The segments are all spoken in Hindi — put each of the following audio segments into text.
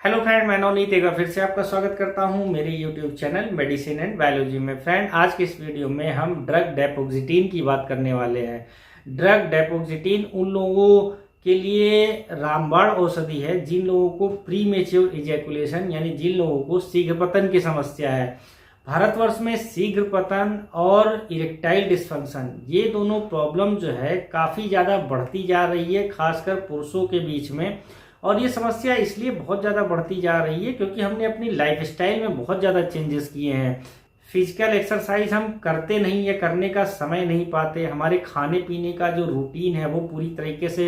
हेलो फ्रेंड, मैं नवनीत एक बार फिर से आपका स्वागत करता हूं मेरे YouTube channel medicine and biology में। फ्रेंड, आज के इस वीडियो में हम ड्रग डेपोक्सिटीन की बात करने वाले हैं। ड्रग डेपोक्सिटीन उन लोगों के लिए रामबाण औषधि है जिन लोगों को प्री मेच्योर इजैकुलेशन यानी जिन लोगों को शीघ्र पतन की समस्या है। भारतवर्ष में शीघ्र पतन और इरेक्टाइल डिस्फंक्शन ये दोनों प्रॉब्लम जो है काफ़ी ज़्यादा बढ़ती जा रही है, खासकर पुरुषों के बीच में। और ये समस्या इसलिए बहुत ज़्यादा बढ़ती जा रही है क्योंकि हमने अपनी लाइफस्टाइल में बहुत ज़्यादा चेंजेस किए हैं। फिजिकल एक्सरसाइज हम करते नहीं या करने का समय नहीं पाते। हमारे खाने पीने का जो रूटीन है वो पूरी तरीके से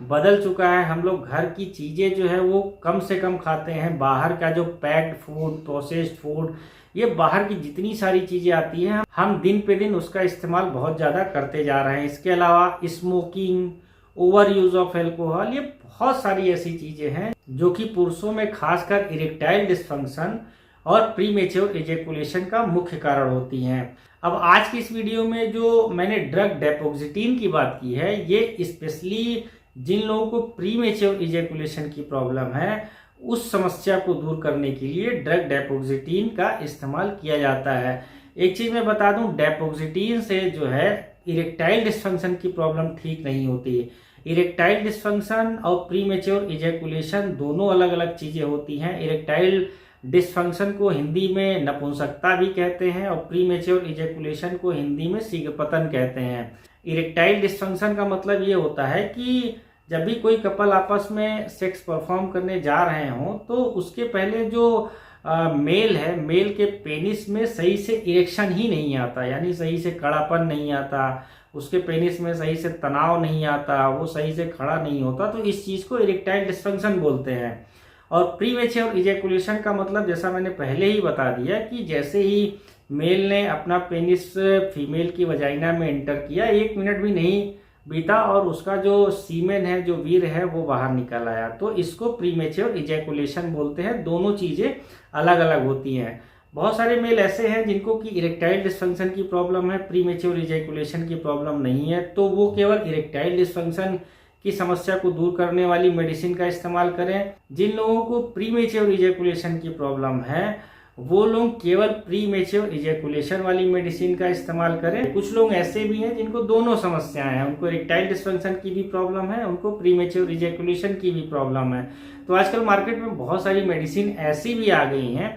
बदल चुका है। हम लोग घर की चीज़ें जो है वो कम से कम खाते हैं। बाहर का जो पैक्ड फूड, प्रोसेस्ड फूड, ये बाहर की जितनी सारी चीज़ें आती हैं हम दिन पे दिन उसका इस्तेमाल बहुत ज़्यादा करते जा रहे हैं। इसके अलावा smoking, over use of alcohol, ये बहुत सारी ऐसी चीजें हैं जो कि पुरुषों में खासकर इरेक्टाइल डिस्फंक्शन और प्रीमेच्योर इजैकुलेशन का मुख्य कारण होती हैं। अब आज की इस वीडियो में जो मैंने ड्रग डेपोक्सिटीन की बात की है, ये स्पेशली जिन लोगों को प्रीमेच्योर इजैकुलेशन की प्रॉब्लम है उस समस्या को दूर करने के लिए ड्रग डेपोक्सिटीन का इस्तेमाल किया जाता है। एक चीज मैं बता दूं, डेपोक्सिटीन से जो है इरेक्टाइल डिस्फंक्शन की प्रॉब्लम ठीक नहीं होती है। इरेक्टाइल डिस्फंक्शन और प्रीमेच्योर इजैकुलेशन दोनों अलग अलग चीजें होती हैं। इरेक्टाइल डिस्फंक्शन को हिंदी में नपुंसकता भी कहते हैं और प्रीमेच्योर इजैकुलेशन को हिंदी में शीघ्र पतन कहते हैं। इरेक्टाइल डिस्फंक्शन का मतलब ये होता है कि जब भी कोई कपल आपस में सेक्स परफॉर्म करने जा रहे हों तो उसके पहले जो मेल है, मेल के पेनिस में सही से इरेक्शन ही नहीं आता, यानी सही से कड़ापन नहीं आता, उसके पेनिस में सही से तनाव नहीं आता, वो सही से खड़ा नहीं होता, तो इस चीज को इरेक्टाइल डिस्फंक्शन बोलते हैं। और प्रीमेच्योर इजैकुलेशन का मतलब जैसा मैंने पहले ही बता दिया कि जैसे ही मेल ने अपना पेनिस फीमेल की वजाइना में एंटर किया, 1 मिनट भी नहीं बीता और उसका जो सीमेन है, जो वीर है, वो बाहर निकल आया, तो इसको प्रीमेच्योर इजैकुलेशन बोलते हैं। दोनों चीजें अलग अलग होती हैं। बहुत सारे मेल ऐसे हैं जिनको कि इरेक्टाइल डिस्फंक्शन की प्रॉब्लम है, प्रीमेच्योर इजैकुलेशन की प्रॉब्लम नहीं है, तो वो केवल इरेक्टाइल डिस्फंक्शन की समस्या को दूर करने वाली मेडिसिन का इस्तेमाल करें। जिन लोगों को प्रीमेच्योर इजैकुलेशन की प्रॉब्लम है वो लोग केवल प्रीमेच्योर इजैकुलेशन वाली मेडिसिन का इस्तेमाल करें। कुछ लोग ऐसे भी हैं जिनको दोनों समस्याएं हैं, उनको इरेक्टाइल डिस्फंक्शन की भी प्रॉब्लम है, उनको प्रीमेच्योर इजैकुलेशन की भी प्रॉब्लम है। तो आजकल मार्केट में बहुत सारी मेडिसिन ऐसी भी आ गई हैं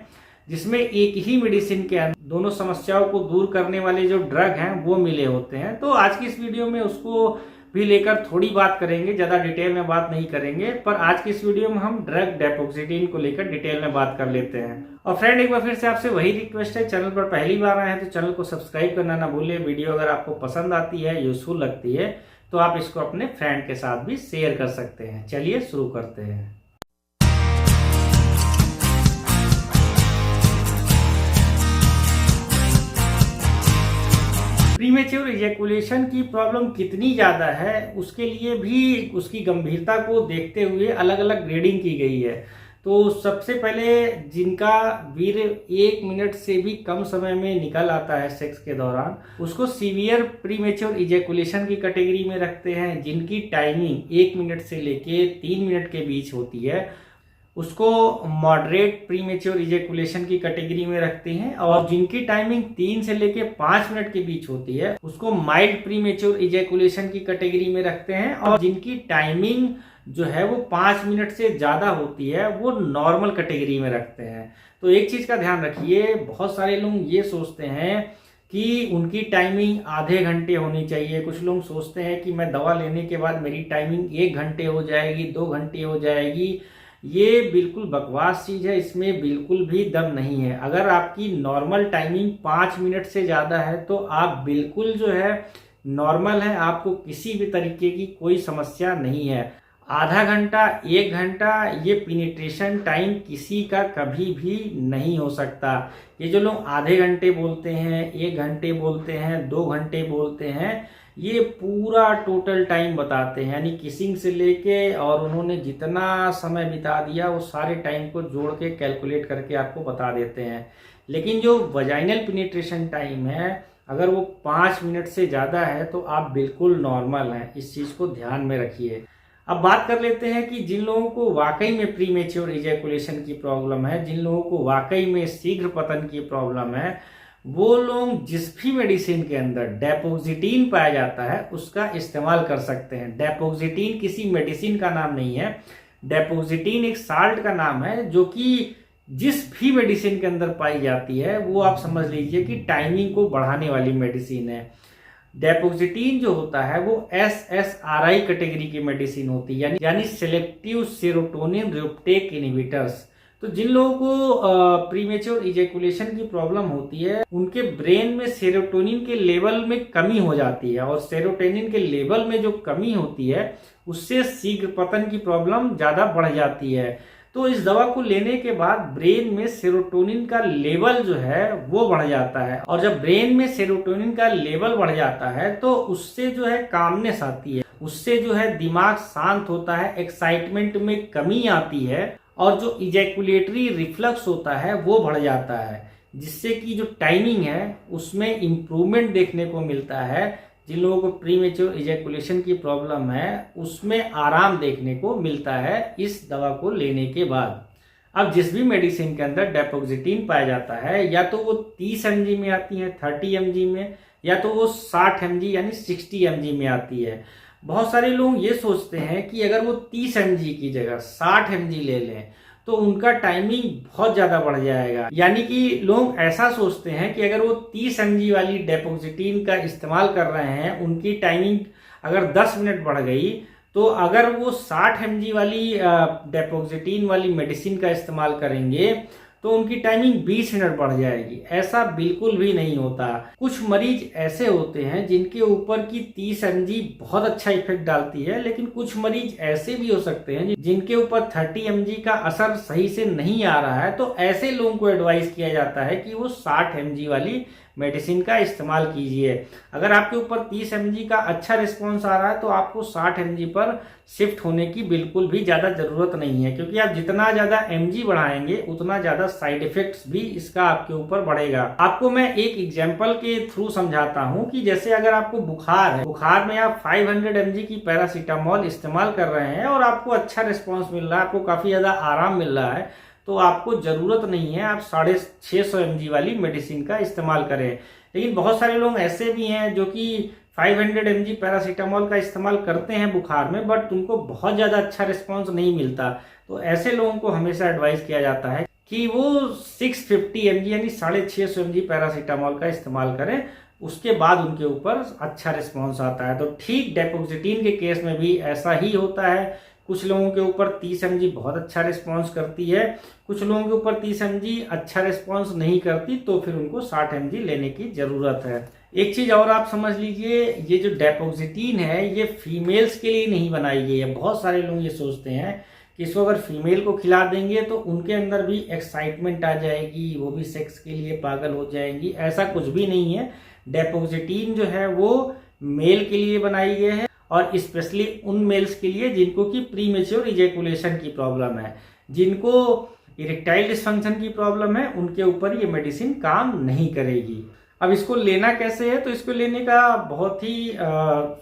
जिसमें एक ही मेडिसिन के अंदर दोनों समस्याओं को दूर करने वाले जो ड्रग हैं वो मिले होते हैं। तो आज की इस वीडियो में उसको भी लेकर थोड़ी बात करेंगे, ज्यादा डिटेल में बात नहीं करेंगे, पर आज की इस वीडियो में हम ड्रग डेपोक्सिटीन को लेकर डिटेल में बात कर लेते हैं। और फ्रेंड, एक बार फिर से आपसे वही रिक्वेस्ट है, चैनल पर पहली बार आए हैं तो चैनल को सब्सक्राइब करना ना भूलिए। वीडियो अगर आपको पसंद आती है, यूजफुल लगती है, तो आप इसको अपने फ्रेंड के साथ भी शेयर कर सकते हैं। चलिए शुरू करते हैं। प्रीमेच्योर इजैकुलेशन की प्रॉब्लम कितनी ज़्यादा है उसके लिए भी उसकी गंभीरता को देखते हुए अलग अलग ग्रेडिंग की गई है। तो सबसे पहले जिनका वीर 1 मिनट से भी कम समय में निकल आता है सेक्स के दौरान, उसको सीवियर प्रीमेच्योर इजैकुलेशन की कैटेगरी में रखते हैं। जिनकी टाइमिंग 1 मिनट से लेके 3 मिनट के बीच होती है उसको मॉडरेट प्रीमेच्योर इजैकुलेशन की कैटेगरी में रखते हैं। और जिनकी टाइमिंग 3 से लेके 5 मिनट के बीच होती है उसको माइल्ड प्रीमेच्योर इजैकुलेशन की कैटेगरी में रखते हैं। और जिनकी टाइमिंग जो है वो 5 मिनट से ज्यादा होती है वो नॉर्मल कैटेगरी में रखते हैं। तो एक चीज का ध्यान रखिए, बहुत सारे लोग ये सोचते हैं कि उनकी टाइमिंग आधे घंटे होनी चाहिए। कुछ लोग सोचते हैं कि मैं दवा लेने के बाद मेरी टाइमिंग 1 घंटे हो जाएगी, 2 घंटे हो जाएगी। ये बिल्कुल बकवास चीज है, इसमें बिल्कुल भी दम नहीं है। अगर आपकी नॉर्मल टाइमिंग 5 मिनट से ज्यादा है तो आप बिल्कुल जो है नॉर्मल है, आपको किसी भी तरीके की कोई समस्या नहीं है। आधा घंटा, 1 घंटा ये पेनिट्रेशन टाइम किसी का कभी भी नहीं हो सकता। ये जो लोग आधे घंटे बोलते हैं, 1 घंटे बोलते हैं, 2 घंटे बोलते हैं, ये पूरा टोटल टाइम बताते हैं, यानी किसिंग से लेके और उन्होंने जितना समय बिता दिया वो सारे टाइम को जोड़ के कैलकुलेट करके आपको बता देते हैं। लेकिन जो वजाइनल पेनिट्रेशन टाइम है अगर वो 5 मिनट से ज़्यादा है तो आप बिल्कुल नॉर्मल हैं, इस चीज़ को ध्यान में रखिए। अब बात कर लेते हैं कि जिन लोगों को वाकई में प्रीमेच्योर इजैकुलेशन की प्रॉब्लम है, जिन लोगों को वाकई में शीघ्र पतन की प्रॉब्लम है, वो लोग जिस भी मेडिसिन के अंदर डेपोक्सिटीन पाया जाता है उसका इस्तेमाल कर सकते हैं। डेपोक्सिटीन किसी मेडिसिन का नाम नहीं है, डेपोक्सिटीन एक साल्ट का नाम है जो कि जिस भी मेडिसिन के अंदर पाई जाती है वो आप समझ लीजिए कि टाइमिंग को बढ़ाने वाली मेडिसिन है। डेपोक्सिटीन जो होता है वो SSRI कैटेगरी की मेडिसिन होती है, यानी सेलेक्टिव सेरोटोनिन रिuptake इनहिबिटर्स। तो जिन लोगों को प्रीमेच्योर इजैकुलेशन की प्रॉब्लम होती है उनके ब्रेन में सेरोटोनिन के लेवल में कमी हो जाती है, और सेरोटोनिन के लेवल में जो कमी होती है उससे शीघ्र पतन की प्रॉब्लम ज्यादा बढ़ जाती है। तो इस दवा को लेने के बाद ब्रेन में सेरोटोनिन का लेवल जो है वो बढ़ जाता है, और जब ब्रेन में सेरोटोनिन का लेवल बढ़ जाता है तो उससे जो है कामनेस आती है, उससे जो है दिमाग शांत होता है, एक्साइटमेंट में कमी आती है, और जो इजैकुलेटरी रिफ्लक्स होता है वो बढ़ जाता है, जिससे कि जो टाइमिंग है उसमें इम्प्रूवमेंट देखने को मिलता है। जिन लोगों को प्रीमेच्योर इजैकुलेशन की प्रॉब्लम है उसमें आराम देखने को मिलता है इस दवा को लेने के बाद। अब जिस भी मेडिसिन के अंदर डेपोक्सिटीन पाया जाता है, या तो वो 30 mg में आती है, 30 mg में, या तो वो 60 mg यानी 60 mg में आती है। बहुत सारे लोग ये सोचते हैं कि अगर वो 30 mg की जगह 60 mg ले लें तो उनका टाइमिंग बहुत ज्यादा बढ़ जाएगा। यानी कि लोग ऐसा सोचते हैं कि अगर वो 30 mg वाली डेपोक्सिटीन का इस्तेमाल कर रहे हैं, उनकी टाइमिंग अगर 10 मिनट बढ़ गई, तो अगर वो 60 mg वाली डेपोक्सिटीन वाली मेडिसिन का इस्तेमाल करेंगे तो उनकी टाइमिंग 20 मिनट बढ़ जाएगी। ऐसा बिल्कुल भी नहीं होता। कुछ मरीज ऐसे होते हैं जिनके ऊपर की 30 mg बहुत अच्छा इफेक्ट डालती है, लेकिन कुछ मरीज ऐसे भी हो सकते हैं जिनके ऊपर 30 mg का असर सही से नहीं आ रहा है। तो ऐसे लोगों को एडवाइस किया जाता है कि वो 60 mg वाली मेडिसिन का इस्तेमाल कीजिए। अगर आपके ऊपर 30 mg का अच्छा रिस्पॉन्स आ रहा है तो आपको 60 mg पर शिफ्ट होने की बिल्कुल भी ज्यादा जरूरत नहीं है, क्योंकि आप जितना ज्यादा mg बढ़ाएंगे उतना ज्यादा साइड इफेक्ट्स भी इसका आपके ऊपर बढ़ेगा। आपको मैं एक एग्जांपल के थ्रू समझाता हूं कि जैसे अगर आपको बुखार है, बुखार में आप 500 mg की पैरासीटामोल इस्तेमाल कर रहे हैं और आपको अच्छा रिस्पॉन्स मिल रहा है, आपको काफी ज्यादा आराम मिल रहा है, तो आपको जरूरत नहीं है आप 650 mg वाली मेडिसिन का इस्तेमाल करें। लेकिन बहुत सारे लोग ऐसे भी हैं जो कि 500 mg पैरासीटामोल का इस्तेमाल करते हैं बुखार में, बट उनको बहुत ज्यादा अच्छा रिस्पॉन्स नहीं मिलता। तो ऐसे लोगों को हमेशा एडवाइस किया जाता है कि वो 650 mg यानी 650 mg पैरासीटामोल का इस्तेमाल करें, उसके बाद उनके ऊपर अच्छा रिस्पॉन्स आता है। तो ठीक डेपोक्सिटीन के केस में भी ऐसा ही होता है। कुछ लोगों के ऊपर 30 mg बहुत अच्छा रिस्पॉन्स करती है, कुछ लोगों के ऊपर 30 mg अच्छा रिस्पॉन्स नहीं करती, तो फिर उनको 60 mg लेने की जरूरत है। एक चीज और आप समझ लीजिए, ये जो डेपोक्सिटीन है ये फीमेल्स के लिए नहीं बनाई गई है। बहुत सारे लोग ये सोचते हैं कि इसको अगर फीमेल को खिला देंगे तो उनके अंदर भी एक्साइटमेंट आ जाएगी, वो भी सेक्स के लिए पागल हो जाएंगी। ऐसा कुछ भी नहीं है। डेपोक्सिटीन जो है वो मेल के लिए बनाई गई है, और स्पेशली उन मेल्स के लिए जिनको कि प्रीमेच्योर इजैकुलेशन की प्रॉब्लम है, जिनको इरेक्टाइल डिसफंक्शन की प्रॉब्लम है, उनके ऊपर ये मेडिसिन काम नहीं करेगी। अब इसको लेना कैसे है, तो इसको लेने का बहुत ही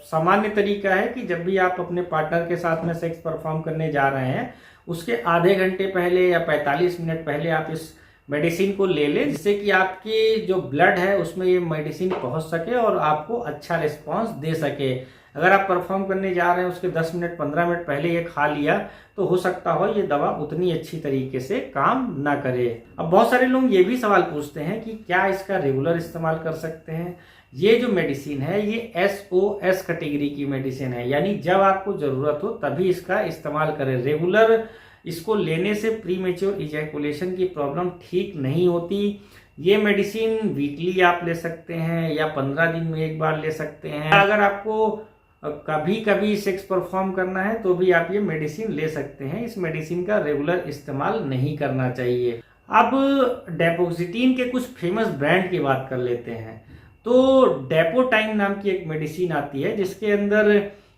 सामान्य तरीका है कि जब भी आप अपने पार्टनर के साथ में सेक्स परफॉर्म करने जा रहे हैं उसके आधे घंटे पहले या 45 मिनट पहले आप इस मेडिसिन को ले लें, जिससे कि आपकी जो ब्लड है उसमें ये मेडिसिन पहुंच सके और आपको अच्छा रिस्पॉन्स दे सके। अगर आप परफॉर्म करने जा रहे हैं उसके 10 मिनट 15 मिनट पहले ये खा लिया तो हो सकता हो ये दवा उतनी अच्छी तरीके से काम ना करे। अब बहुत सारे लोग ये भी सवाल पूछते हैं कि क्या इसका रेगुलर इस्तेमाल कर सकते हैं। ये जो मेडिसिन है ये SOS कैटेगरी की मेडिसिन है, यानी जब आपको जरूरत हो तभी इसका इस्तेमाल करें। रेगुलर इसको लेने से प्रीमेच्योर इजैकुलेशन की प्रॉब्लम ठीक नहीं होती। ये मेडिसिन वीकली आप ले सकते हैं या 15 दिन में एक बार ले सकते हैं। अगर आपको कभी कभी सेक्स परफॉर्म करना है तो भी आप ये मेडिसिन ले सकते हैं। इस मेडिसिन का रेगुलर इस्तेमाल नहीं करना चाहिए। अब डेपोक्सिटीन के कुछ फेमस ब्रांड की बात कर लेते हैं। तो डेपोटाइन नाम की एक मेडिसिन आती है जिसके अंदर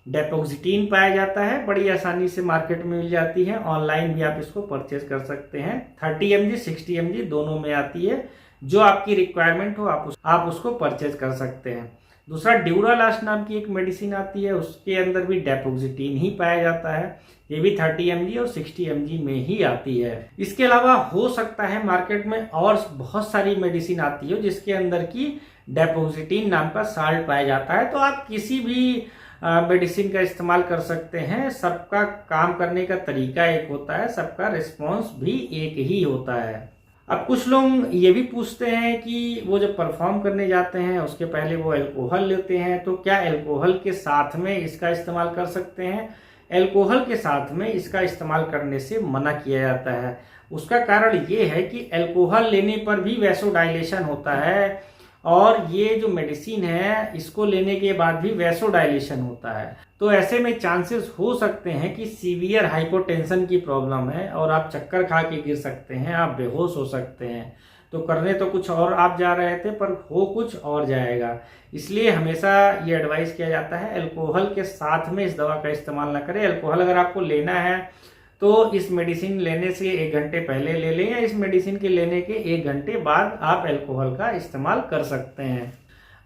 डेपोक्सिटीन पाया जाता है, बड़ी आसानी से मार्केट में मिल जाती है। ऑनलाइन भी आप इसको परचेज कर सकते हैं। 30 mg 60 mg दोनों में आती है। जो आपकी रिक्वायरमेंट हो आप उसको परचेज कर सकते हैं। दूसरा ड्यूरालास्ट नाम की एक मेडिसिन आती है, उसके अंदर भी डेपोक्सिटीन ही पाया जाता है। ये भी 30 mg और 60 mg में ही आती है। इसके अलावा हो सकता है मार्केट में और बहुत सारी मेडिसिन आती है जिसके अंदर की डेपोक्सिटीन नाम का साल्ट पाया जाता है। तो आप किसी भी मेडिसिन का इस्तेमाल कर सकते हैं, सबका काम करने का तरीका एक होता है, सबका रिस्पॉन्स भी एक ही होता है। अब कुछ लोग ये भी पूछते हैं कि वो जब परफॉर्म करने जाते हैं उसके पहले वो अल्कोहल लेते हैं, तो क्या अल्कोहल के साथ में इसका इस्तेमाल कर सकते हैं? अल्कोहल के साथ में इसका इस्तेमाल करने से मना किया जाता है। उसका कारण ये है कि अल्कोहल लेने पर भी वैसोडाइलेशन होता है और ये जो मेडिसिन है इसको लेने के बाद भी वैसोडाइलेशन होता है। तो ऐसे में चांसेस हो सकते हैं कि सीवियर हाइपोटेंशन की प्रॉब्लम है और आप चक्कर खा के गिर सकते हैं, आप बेहोश हो सकते हैं। तो करने तो कुछ और आप जा रहे थे पर हो कुछ और जाएगा। इसलिए हमेशा ये एडवाइस किया जाता है अल्कोहल के साथ में इस दवा का इस्तेमाल ना करें। अल्कोहल अगर आपको लेना है तो इस मेडिसिन लेने से 1 घंटे पहले ले लें या इस मेडिसिन के लेने के 1 घंटे बाद आप अल्कोहल का इस्तेमाल कर सकते हैं।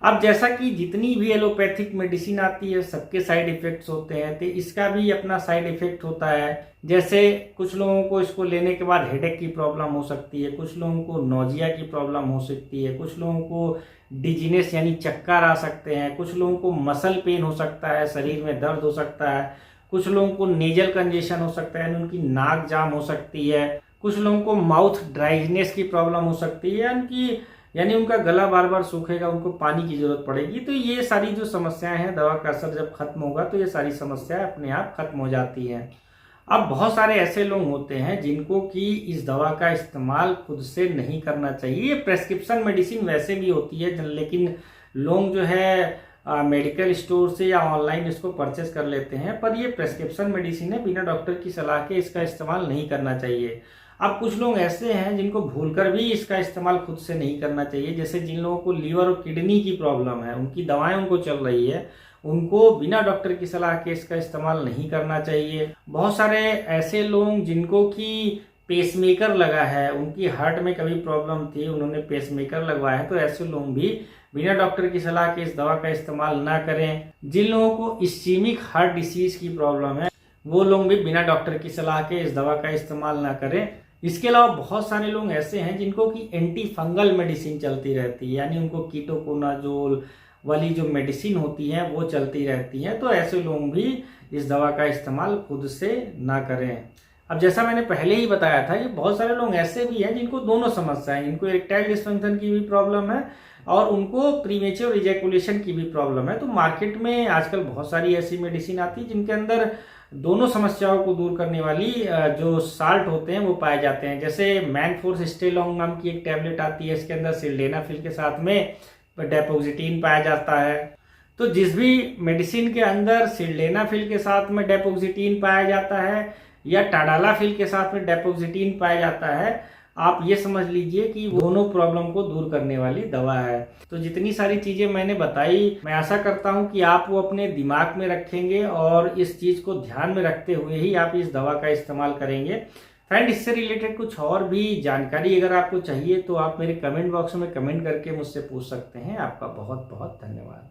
अब जैसा कि जितनी भी एलोपैथिक मेडिसिन आती है सबके साइड इफेक्ट्स होते हैं, तो इसका भी अपना साइड इफेक्ट होता है। जैसे कुछ लोगों को इसको लेने के बाद हेडेक की प्रॉब्लम हो सकती है, कुछ लोगों को नोजिया की प्रॉब्लम हो सकती है, कुछ लोगों को डिजीनेस यानी चक्कर आ सकते हैं, कुछ लोगों को मसल पेन हो सकता है, शरीर में दर्द हो सकता है, कुछ लोगों को नेजल कंजेशन हो सकता है, उनकी नाक जाम हो सकती है, कुछ लोगों को माउथ ड्राइनेस की प्रॉब्लम हो सकती है, यानी उनका गला बार बार सूखेगा, उनको पानी की जरूरत पड़ेगी। तो ये सारी जो समस्याएं हैं, दवा का असर जब खत्म होगा तो ये सारी समस्याएं अपने आप खत्म हो जाती हैं। अब बहुत सारे ऐसे लोग होते हैं जिनको कि इस दवा का इस्तेमाल खुद से नहीं करना चाहिए। ये प्रेस्क्रिप्शन मेडिसिन वैसे भी होती है, लेकिन लोग जो है मेडिकल स्टोर से या ऑनलाइन इसको परचेस कर लेते हैं, पर ये प्रेस्क्रिप्शन मेडिसिन है, बिना डॉक्टर की सलाह के इसका इस्तेमाल नहीं करना चाहिए। अब कुछ लोग ऐसे हैं जिनको भूलकर भी इसका इस्तेमाल खुद से नहीं करना चाहिए। जैसे जिन लोगों को लीवर और किडनी की प्रॉब्लम है, उनकी दवाएं उनको चल रही है, उनको बिना डॉक्टर की सलाह के इसका इस्तेमाल नहीं करना चाहिए। बहुत सारे ऐसे लोग जिनको कि पेसमेकर लगा है, उनकी हार्ट में कभी प्रॉब्लम थी, उन्होंने पेसमेकर लगवाया है, तो ऐसे लोग भी बिना डॉक्टर की सलाह के इस दवा का इस्तेमाल ना करें। जिन लोगों को इस्कीमिक हार्ट डिसीज की प्रॉब्लम है वो लोग भी बिना डॉक्टर की सलाह के इस दवा का इस्तेमाल ना करें। इसके अलावा बहुत सारे लोग ऐसे हैं जिनको कि एंटी फंगल मेडिसिन चलती रहती है, यानी उनको कीटोकोनाजोल वाली जो मेडिसिन होती है वो चलती रहती है। तो ऐसे लोग भी इस दवा का इस्तेमाल खुद से ना करें। अब जैसा मैंने पहले ही बताया था, ये बहुत सारे लोग ऐसे भी हैं जिनको दोनों समस्याएं, इनको इरेक्टाइल डिस्फंक्शन की भी प्रॉब्लम है और उनको प्रीमेच्योर इजैकुलेशन की भी प्रॉब्लम है। तो मार्केट में आजकल बहुत सारी ऐसी मेडिसिन आती है जिनके अंदर दोनों समस्याओं को दूर करने वाली जो साल्ट होते हैं वो पाए जाते हैं। जैसे मैनफोर्स नाम की एक टैबलेट आती है, इसके अंदर सिल्डेनाफिल के साथ में डेपोक्सिटीन पाया जाता है। तो जिस भी मेडिसिन के अंदर सिल्डेनाफिल के साथ में डेपोक्सिटीन पाया जाता है या टाडालाफिल के साथ में डेपोक्सिटीन पाया जाता है, आप ये समझ लीजिए कि दोनों प्रॉब्लम को दूर करने वाली दवा है। तो जितनी सारी चीजें मैंने बताई, मैं आशा करता हूं कि आप वो अपने दिमाग में रखेंगे और इस चीज को ध्यान में रखते हुए ही आप इस दवा का इस्तेमाल करेंगे। फ्रेंड, इससे रिलेटेड कुछ और भी जानकारी अगर आपको चाहिए तो आप मेरे कमेंट बॉक्स में कमेंट करके मुझसे पूछ सकते हैं। आपका बहुत बहुत धन्यवाद।